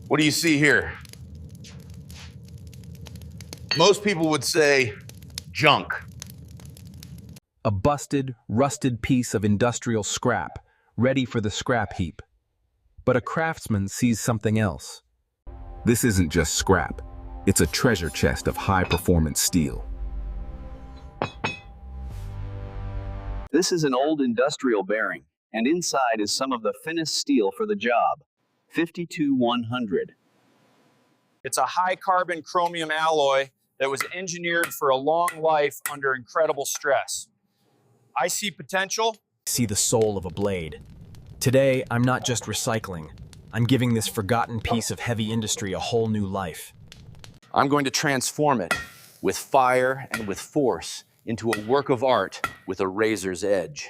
What do you see here? Most people would say junk. A busted, rusted piece of industrial scrap, ready for the scrap heap. But a craftsman sees something else. This isn't just scrap. It's a treasure chest of high-performance steel. This is an old industrial bearing, and inside is some of the thinnest steel for the job, 52-100. It's a high-carbon chromium alloy that was engineered for a long life under incredible stress. I see potential. See the soul of a blade. Today, I'm not just recycling. I'm giving this forgotten piece of heavy industry a whole new life. I'm going to transform it with fire and with force into a work of art with a razor's edge.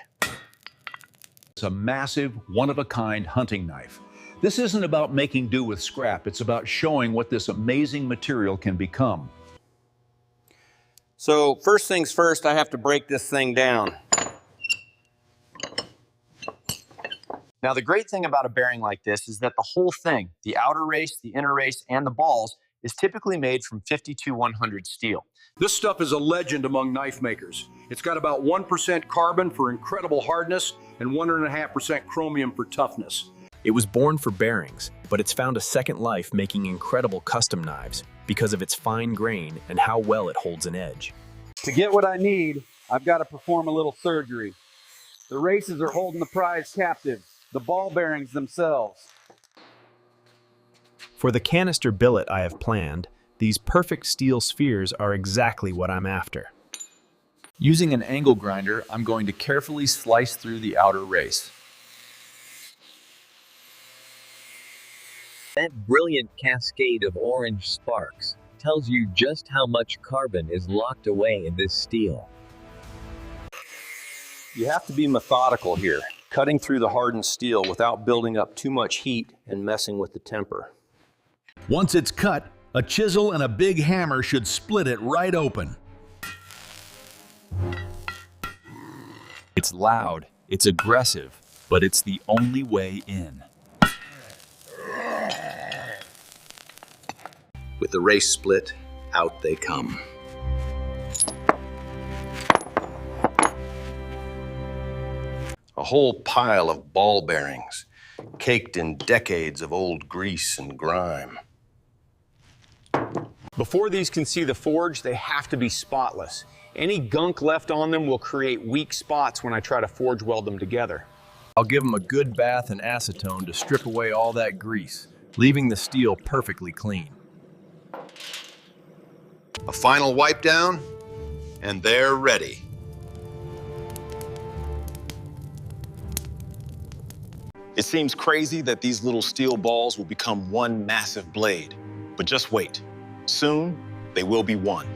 It's a massive, one-of-a-kind hunting knife. This isn't about making do with scrap. It's about showing what this amazing material can become. So first things first, I have to break this thing down. Now the great thing about a bearing like this is that the whole thing, the outer race, the inner race, and the balls, is typically made from 52-100 steel. This stuff is a legend among knife makers. It's got about 1% carbon for incredible hardness and 1.5% chromium for toughness. It was born for bearings, but it's found a second life making incredible custom knives because of its fine grain and how well it holds an edge. To get what I need, I've got to perform a little surgery. The races are holding the prize captive, the ball bearings themselves. For the canister billet I have planned, these perfect steel spheres are exactly what I'm after. Using an angle grinder, I'm going to carefully slice through the outer race. That brilliant cascade of orange sparks tells you just how much carbon is locked away in this steel. You have to be methodical here, cutting through the hardened steel without building up too much heat and messing with the temper. Once it's cut, a chisel and a big hammer should split it right open. It's loud, it's aggressive, but it's the only way in. With the race split, out they come. A whole pile of ball bearings, caked in decades of old grease and grime. Before these can see the forge, they have to be spotless. Any gunk left on them will create weak spots when I try to forge weld them together. I'll give them a good bath in acetone to strip away all that grease, leaving the steel perfectly clean. A final wipe down, and they're ready. It seems crazy that these little steel balls will become one massive blade, but just wait. Soon, they will be one.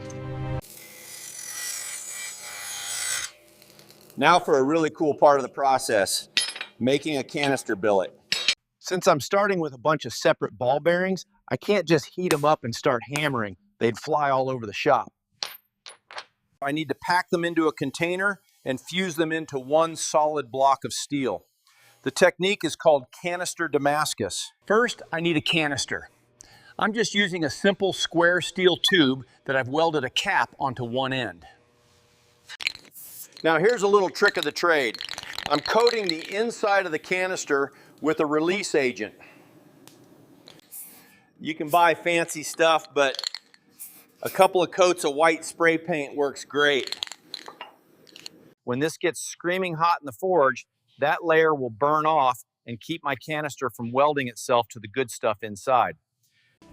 Now for a really cool part of the process, making a canister billet. Since I'm starting with a bunch of separate ball bearings, I can't just heat them up and start hammering. They'd fly all over the shop. I need to pack them into a container and fuse them into one solid block of steel. The technique is called canister Damascus. First, I need a canister. I'm just using a simple square steel tube that I've welded a cap onto one end. Now here's a little trick of the trade. I'm coating the inside of the canister with a release agent. You can buy fancy stuff, but a couple of coats of white spray paint works great. When this gets screaming hot in the forge, that layer will burn off and keep my canister from welding itself to the good stuff inside.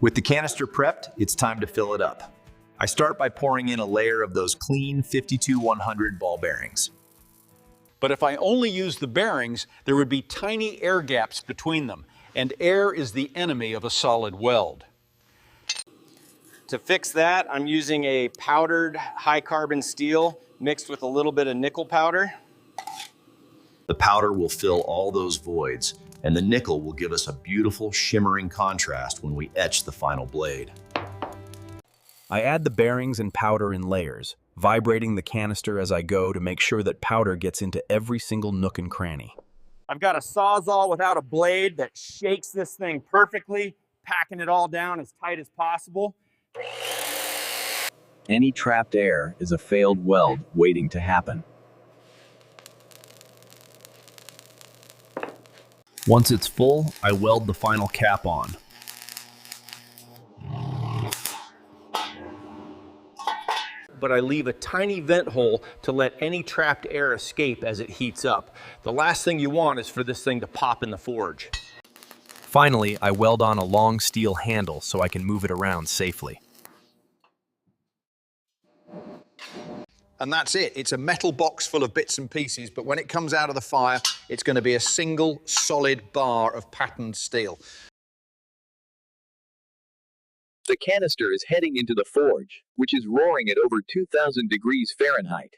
With the canister prepped, it's time to fill it up. I start by pouring in a layer of those clean 52-100 ball bearings. But if I only use the bearings, there would be tiny air gaps between them, and air is the enemy of a solid weld. To fix that, I'm using a powdered high carbon steel mixed with a little bit of nickel powder. The powder will fill all those voids, and the nickel will give us a beautiful shimmering contrast when we etch the final blade. I add the bearings and powder in layers, vibrating the canister as I go to make sure that powder gets into every single nook and cranny. I've got a Sawzall without a blade that shakes this thing perfectly, packing it all down as tight as possible. Any trapped air is a failed weld waiting to happen. Once it's full, I weld the final cap on. But I leave a tiny vent hole to let any trapped air escape as it heats up. The last thing you want is for this thing to pop in the forge. Finally, I weld on a long steel handle so I can move it around safely. And that's it. It's a metal box full of bits and pieces, but when it comes out of the fire, it's going to be a single solid bar of patterned steel. The canister is heading into the forge, which is roaring at over 2,000 degrees Fahrenheit.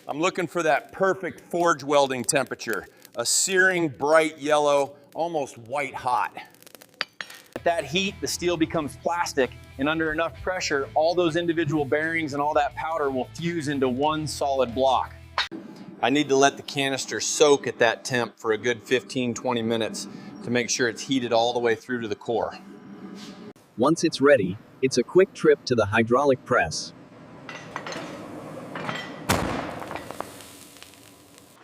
I'm looking for that perfect forge welding temperature. A searing, bright yellow, almost white hot. At that heat, the steel becomes plastic, and under enough pressure, all those individual bearings and all that powder will fuse into one solid block. I need to let the canister soak at that temp for a good 15-20 minutes to make sure it's heated all the way through to the core. Once it's ready, it's a quick trip to the hydraulic press.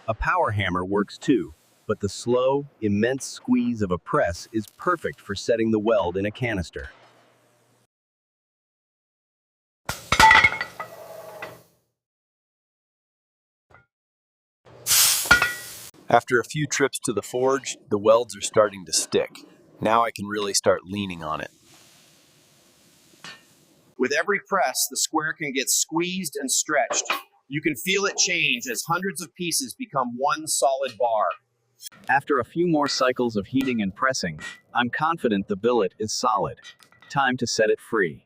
A power hammer works too, but the slow, immense squeeze of a press is perfect for setting the weld in a canister. After a few trips to the forge, the welds are starting to stick. Now I can really start leaning on it. With every press, the square can get squeezed and stretched. You can feel it change as hundreds of pieces become one solid bar. After a few more cycles of heating and pressing, I'm confident the billet is solid. Time to set it free.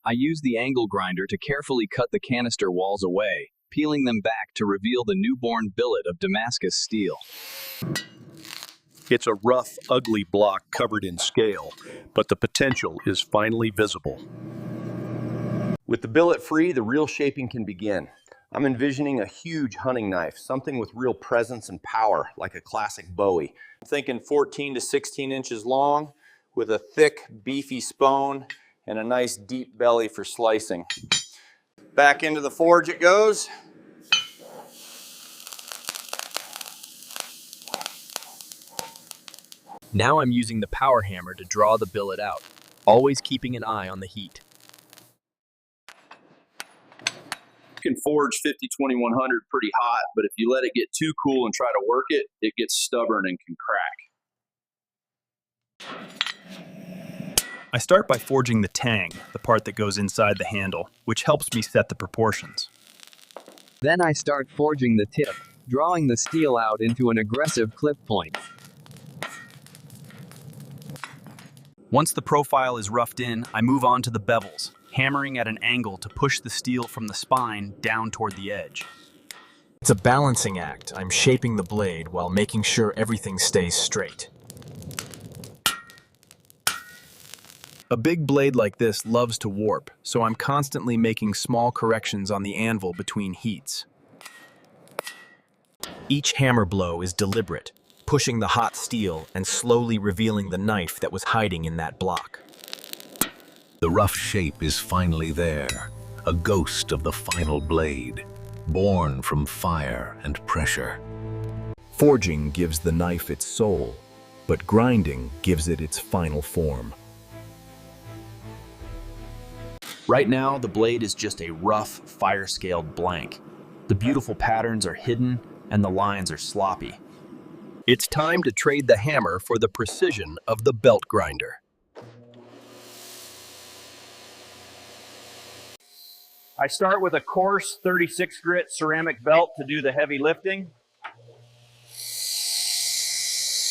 I use the angle grinder to carefully cut the canister walls away, peeling them back to reveal the newborn billet of Damascus steel. It's a rough, ugly block covered in scale, but the potential is finally visible. With the billet free, the real shaping can begin. I'm envisioning a huge hunting knife, something with real presence and power, like a classic Bowie. I'm thinking 14 to 16 inches long, with a thick, beefy spone, and a nice deep belly for slicing. Back into the forge it goes. Now I'm using the power hammer to draw the billet out, always keeping an eye on the heat. You can forge 50-2100 pretty hot, but if you let it get too cool and try to work it, it gets stubborn and can crack. I start by forging the tang, the part that goes inside the handle, which helps me set the proportions. Then I start forging the tip, drawing the steel out into an aggressive clip point. Once the profile is roughed in, I move on to the bevels, hammering at an angle to push the steel from the spine down toward the edge. It's a balancing act. I'm shaping the blade while making sure everything stays straight. A big blade like this loves to warp, so I'm constantly making small corrections on the anvil between heats. Each hammer blow is deliberate, pushing the hot steel and slowly revealing the knife that was hiding in that block. The rough shape is finally there, a ghost of the final blade, born from fire and pressure. Forging gives the knife its soul, but grinding gives it its final form. Right now, the blade is just a rough, fire-scaled blank. The beautiful patterns are hidden and the lines are sloppy. It's time to trade the hammer for the precision of the belt grinder. I start with a coarse 36 grit ceramic belt to do the heavy lifting.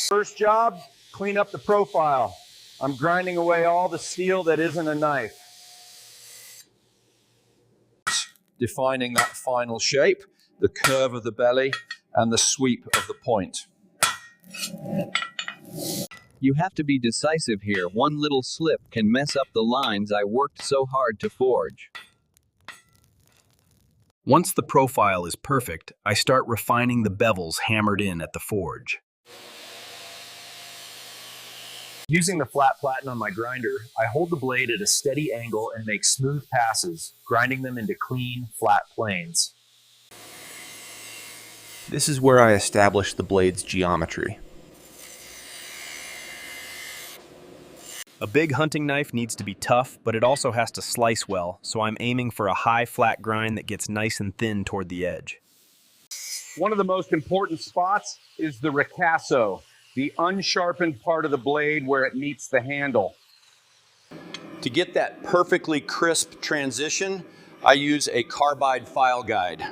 First job, clean up the profile. I'm grinding away all the steel that isn't a knife. Defining that final shape, the curve of the belly, and the sweep of the point. You have to be decisive here. One little slip can mess up the lines I worked so hard to forge. Once the profile is perfect, I start refining the bevels hammered in at the forge. Using the flat platen on my grinder, I hold the blade at a steady angle and make smooth passes, grinding them into clean, flat planes. This is where I establish the blade's geometry. A big hunting knife needs to be tough, but it also has to slice well, so I'm aiming for a high flat grind that gets nice and thin toward the edge. One of the most important spots is the ricasso, the unsharpened part of the blade where it meets the handle. To get that perfectly crisp transition, I use a carbide file guide.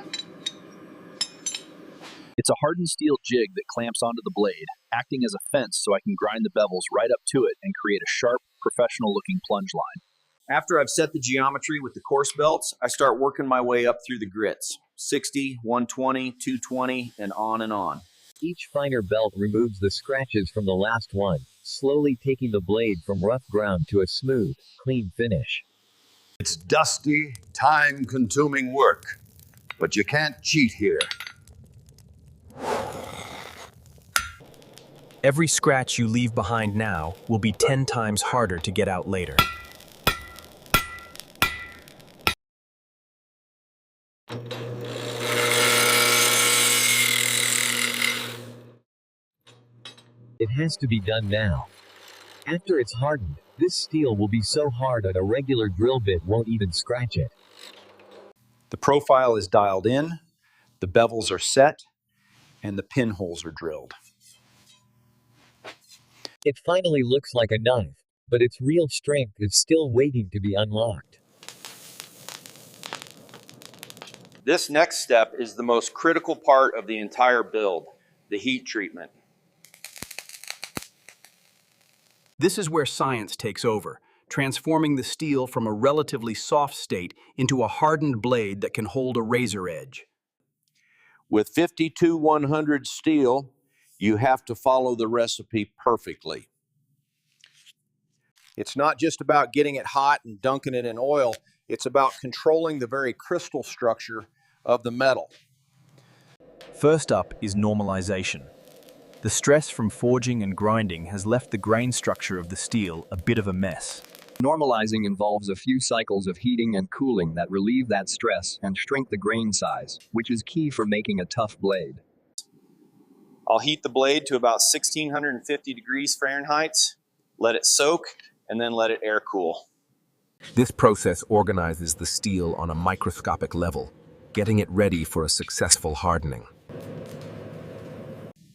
It's a hardened steel jig that clamps onto the blade, acting as a fence so I can grind the bevels right up to it and create a sharp, professional-looking plunge line. After I've set the geometry with the course belts, I start working my way up through the grits. 60, 120, 220, and on and on. Each finer belt removes the scratches from the last one, slowly taking the blade from rough ground to a smooth, clean finish. It's dusty, time-consuming work, but you can't cheat here. Every scratch you leave behind now will be 10 times harder to get out later. It has to be done now. After it's hardened, this steel will be so hard that a regular drill bit won't even scratch it. The profile is dialed in, the bevels are set, and the pinholes are drilled. It finally looks like a knife, but its real strength is still waiting to be unlocked. This next step is the most critical part of the entire build, the heat treatment. This is where science takes over, transforming the steel from a relatively soft state into a hardened blade that can hold a razor edge. With 52-100 steel, you have to follow the recipe perfectly. It's not just about getting it hot and dunking it in oil, it's about controlling the very crystal structure of the metal. First up is normalization. The stress from forging and grinding has left the grain structure of the steel a bit of a mess. Normalizing involves a few cycles of heating and cooling that relieve that stress and shrink the grain size, which is key for making a tough blade. I'll heat the blade to about 1650 degrees Fahrenheit, let it soak, and then let it air cool. This process organizes the steel on a microscopic level, getting it ready for a successful hardening.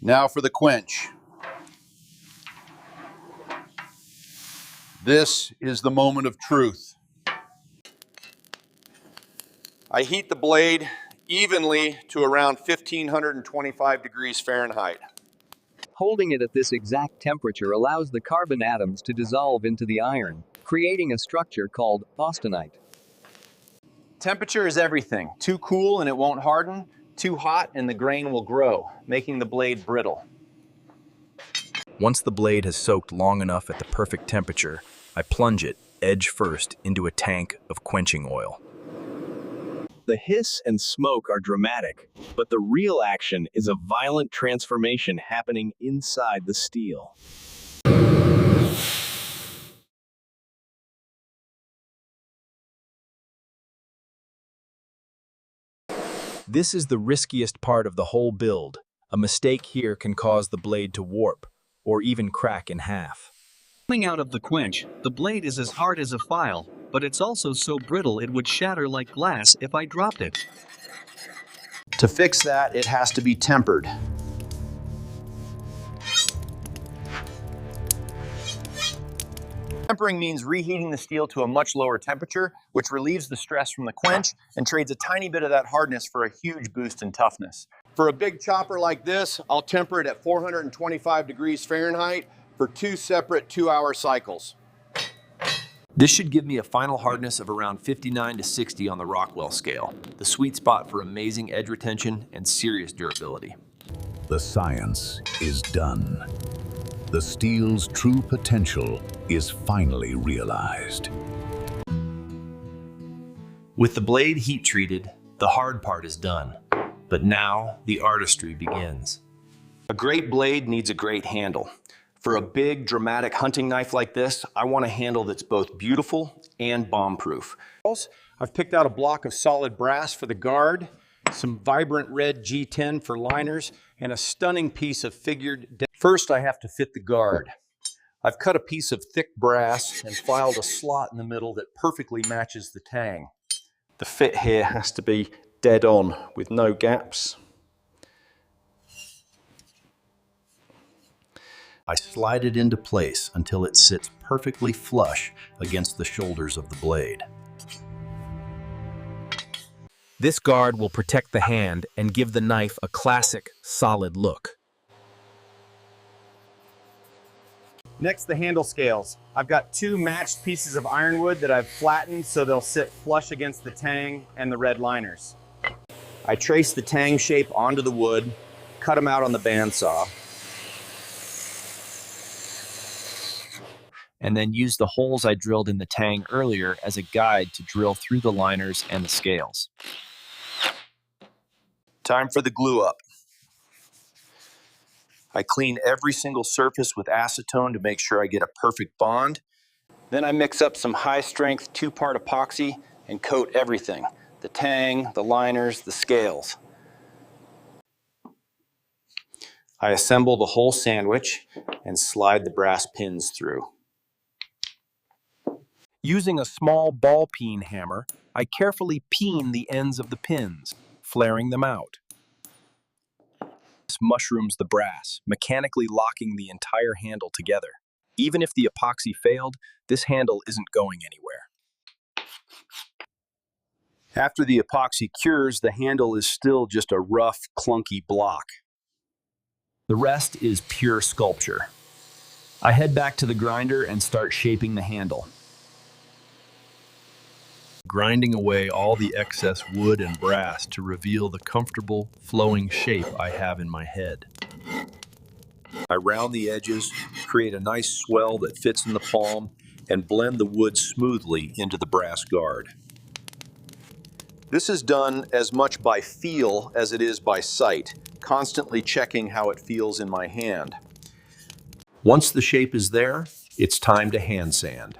Now for the quench. This is the moment of truth. I heat the blade evenly to around 1525 degrees Fahrenheit. Holding it at this exact temperature allows the carbon atoms to dissolve into the iron, creating a structure called austenite. Temperature is everything. Too cool and it won't harden. Too hot and the grain will grow, making the blade brittle. Once the blade has soaked long enough at the perfect temperature, I plunge it, edge first, into a tank of quenching oil. The hiss and smoke are dramatic, but the real action is a violent transformation happening inside the steel. This is the riskiest part of the whole build. A mistake here can cause the blade to warp, or even crack in half. Coming out of the quench, the blade is as hard as a file, but it's also so brittle it would shatter like glass if I dropped it. To fix that, it has to be tempered. Tempering means reheating the steel to a much lower temperature, which relieves the stress from the quench and trades a tiny bit of that hardness for a huge boost in toughness. For a big chopper like this, I'll temper it at 425 degrees Fahrenheit for 2 separate 2-hour cycles. This should give me a final hardness of around 59 to 60 on the Rockwell scale, the sweet spot for amazing edge retention and serious durability. The science is done. The steel's true potential is finally realized. With the blade heat treated, the hard part is done. But now the artistry begins. A great blade needs a great handle. For a big, dramatic hunting knife like this, I want a handle that's both beautiful and bomb-proof. I've picked out a block of solid brass for the guard, some vibrant red G10 for liners, and a stunning piece of figured. First, I have to fit the guard. I've cut a piece of thick brass and filed a slot in the middle that perfectly matches the tang. The fit here has to be dead on with no gaps. I slide it into place until it sits perfectly flush against the shoulders of the blade. This guard will protect the hand and give the knife a classic, solid look. Next, the handle scales. I've got 2 matched pieces of ironwood that I've flattened so they'll sit flush against the tang and the red liners. I trace the tang shape onto the wood, cut them out on the bandsaw, and then use the holes I drilled in the tang earlier as a guide to drill through the liners and the scales. Time for the glue up. I clean every single surface with acetone to make sure I get a perfect bond. Then I mix up some high-strength 2-part epoxy and coat everything. The tang, the liners, the scales. I assemble the whole sandwich and slide the brass pins through. Using a small ball peen hammer, I carefully peen the ends of the pins, flaring them out. This mushrooms the brass, mechanically locking the entire handle together. Even if the epoxy failed, this handle isn't going anywhere. After the epoxy cures, the handle is still just a rough, clunky block. The rest is pure sculpture. I head back to the grinder and start shaping the handle. Grinding away all the excess wood and brass to reveal the comfortable, flowing shape I have in my head. I round the edges, create a nice swell that fits in the palm, and blend the wood smoothly into the brass guard. This is done as much by feel as it is by sight, constantly checking how it feels in my hand. Once the shape is there, it's time to hand sand.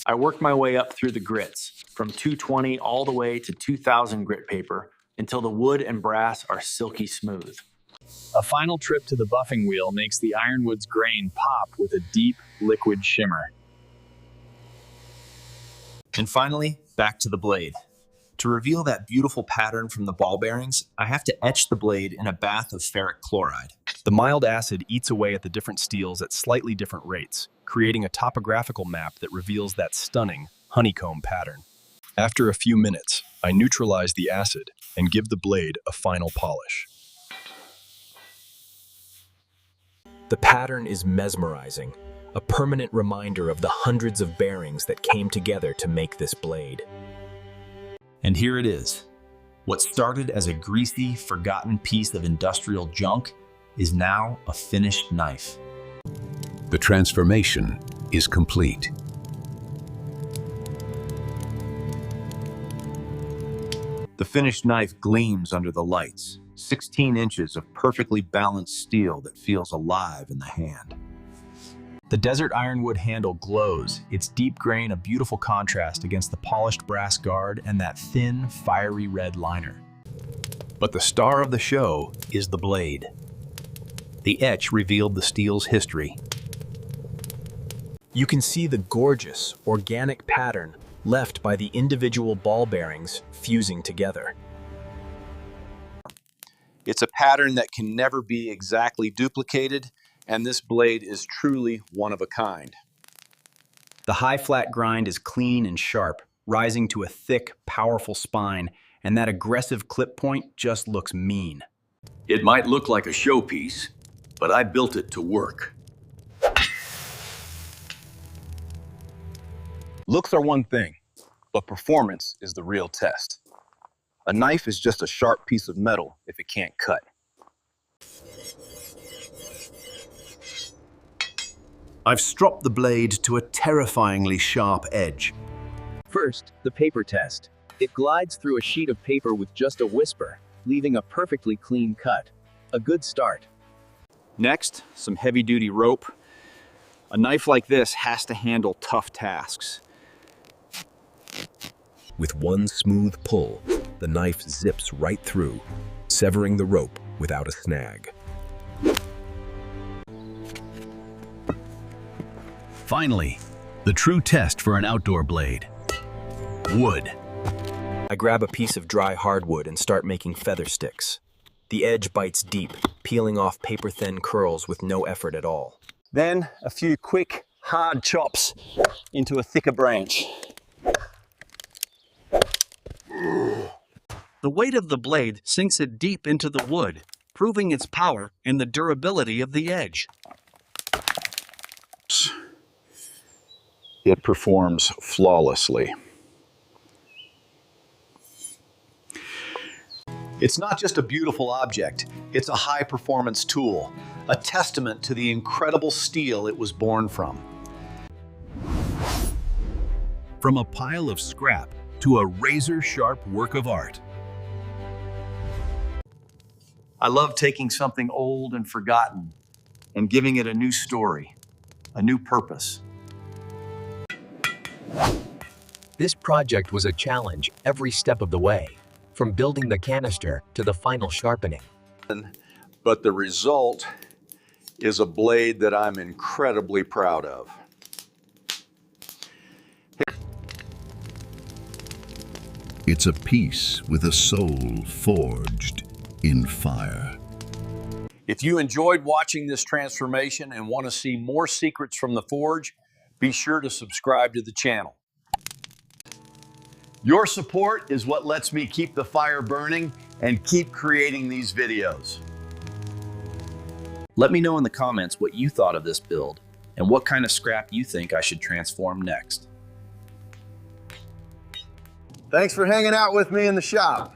I work my way up through the grits, from 220 all the way to 2000 grit paper, until the wood and brass are silky smooth. A final trip to the buffing wheel makes the ironwood's grain pop with a deep, liquid shimmer. And finally, back to the blade. To reveal that beautiful pattern from the ball bearings, I have to etch the blade in a bath of ferric chloride. The mild acid eats away at the different steels at slightly different rates, creating a topographical map that reveals that stunning honeycomb pattern. After a few minutes, I neutralize the acid and give the blade a final polish. The pattern is mesmerizing, a permanent reminder of the hundreds of bearings that came together to make this blade. And here it is. What started as a greasy, forgotten piece of industrial junk is now a finished knife. The transformation is complete. The finished knife gleams under the lights, 16 inches of perfectly balanced steel that feels alive in the hand. The desert ironwood handle glows, its deep grain a beautiful contrast against the polished brass guard and that thin, fiery red liner. But the star of the show is the blade. The etch revealed the steel's history. You can see the gorgeous, organic pattern left by the individual ball bearings fusing together. It's a pattern that can never be exactly duplicated, and this blade is truly one of a kind. The high flat grind is clean and sharp, rising to a thick, powerful spine, and that aggressive clip point just looks mean. It might look like a showpiece, but I built it to work. Looks are one thing, but performance is the real test. A knife is just a sharp piece of metal if it can't cut. I've stropped the blade to a terrifyingly sharp edge. First, the paper test. It glides through a sheet of paper with just a whisper, leaving a perfectly clean cut. A good start. Next, some heavy-duty rope. A knife like this has to handle tough tasks. With one smooth pull, the knife zips right through, severing the rope without a snag. Finally, the true test for an outdoor blade. Wood. I grab a piece of dry hardwood and start making feather sticks. The edge bites deep, peeling off paper-thin curls with no effort at all. Then a few quick, hard chops into a thicker branch. The weight of the blade sinks it deep into the wood, proving its power and the durability of the edge. It performs flawlessly. It's not just a beautiful object, it's a high-performance tool, a testament to the incredible steel it was born from. From a pile of scrap to a razor-sharp work of art. I love taking something old and forgotten and giving it a new story, a new purpose. This project was a challenge every step of the way, from building the canister to the final sharpening. But the result is a blade that I'm incredibly proud of. It's a piece with a soul forged in fire. If you enjoyed watching this transformation and want to see more secrets from the forge, be sure to subscribe to the channel. Your support is what lets me keep the fire burning and keep creating these videos. Let me know in the comments what you thought of this build and what kind of scrap you think I should transform next. Thanks for hanging out with me in the shop.